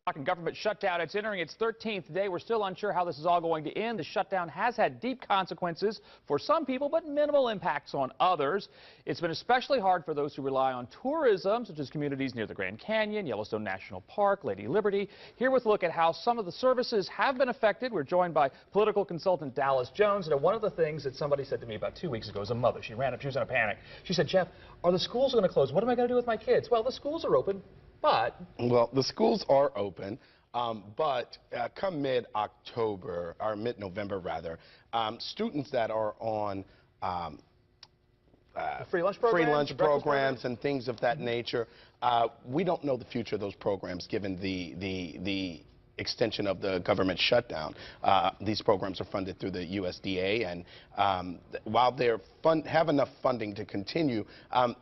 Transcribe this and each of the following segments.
Talking government shutdown, it's entering its 13th day. We're still unsure how this is all going to end. The shutdown has had deep consequences for some people, but minimal impacts on others. It's been especially hard for those who rely on tourism, such as communities near the Grand Canyon, Yellowstone National Park, Lady Liberty. Here with a look at how some of the services have been affected, we're joined by political consultant Dallas Jones. And one of the things that somebody said to me about 2 weeks ago as a mother, she ran up, she was in a panic. She said, "Jeff, are the schools going to close? What am I going to do with my kids?" Well, the schools are open. Well, the schools are open, but come mid-October, or mid-November rather, students that are on free lunch programs and things of that nature, we don't know the future of those programs given the extension of the government shutdown. These programs are funded through the USDA, and while they have enough funding to continue,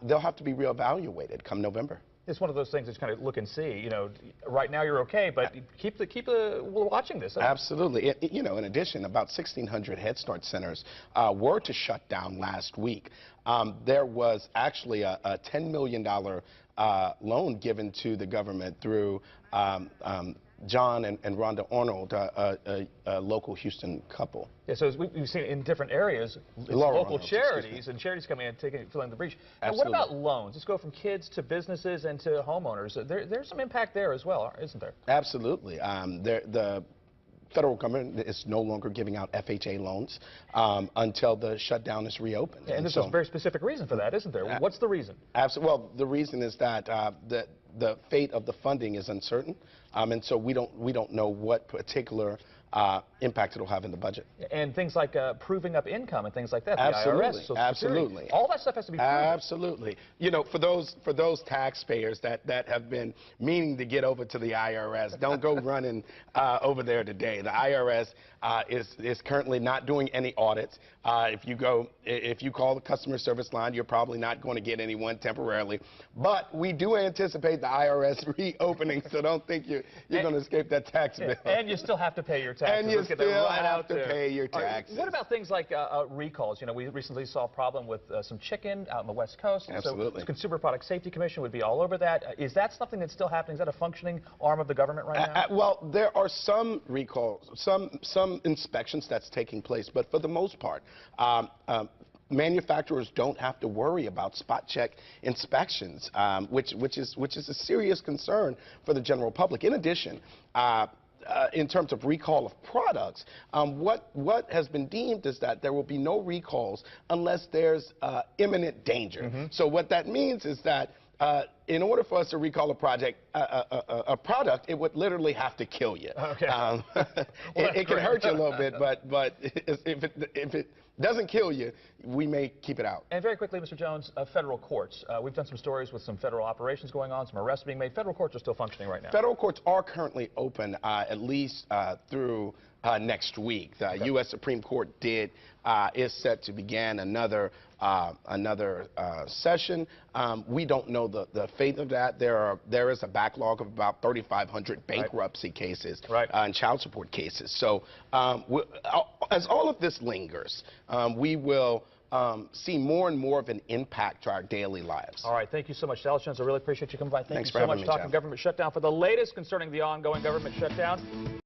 they'll have to be reevaluated come November. It's one of those things that's kind of look and see. You know, right now you're okay, but keep watching this. Absolutely. You know, in addition, about 1,600 Head Start centers were to shut down last week. There was actually a $10 million loan given to the government through John and Rhonda Arnold, a local Houston couple. Yeah, so as we've seen in different areas, local charities and charities coming in and filling the breach. And what about loans? Let's go from kids to businesses and to homeowners. There's some impact there as well, isn't there? Absolutely. The federal government is no longer giving out FHA loans until the shutdown is reopened. And there's a very specific reason for that, isn't there? What's the reason? Absolutely. Well, the reason is that the fate of the funding is uncertain, and so we don't know what particular impact it'll have in the budget. And things like proving up income and things like that. Absolutely. The IRS, Social Absolutely. Security, all that stuff has to be proven. Absolutely. You know, for those taxpayers that have been meaning to get over to the IRS, don't go running over there today. The IRS is currently not doing any audits. If you call the customer service line, you're probably not going to get anyone temporarily. But we do anticipate the IRS reopening, so don't think you're going to escape that tax bill. And you still have to pay your taxes. And you still have to pay your taxes. What about things like recalls? You know, we recently saw a problem with some chicken out on the West Coast. Absolutely. So the Consumer Product Safety Commission would be all over that. Is that something that's still happening? Is that a functioning arm of the government right now? Well, there are some recalls, some inspections that's taking place, but for the most part, manufacturers don't have to worry about spot check inspections, which is a serious concern for the general public. In addition, in terms of recall of products, what has been deemed is that there will be no recalls unless there's imminent danger. So what that means is that in order for us to recall a product, it would literally have to kill you. Okay. It can hurt you a little bit, but if it doesn't kill you, we may keep it out. And very quickly, Mr. Jones, federal courts. We've done some stories with some federal operations going on, some arrests being made. Federal courts are still functioning right now. Federal courts are currently open at least through next week. The U.S. Supreme Court is set to begin another session. We don't know the fate of that. There is a backlog of about 3,500 bankruptcy cases and child support cases. So as all of this lingers, we will see more and more of an impact to our daily lives. All right, thank you so much, Dallas Jones. I really appreciate you coming by. Thanks you so much for for talking government shutdown. For the latest concerning the ongoing government shutdown,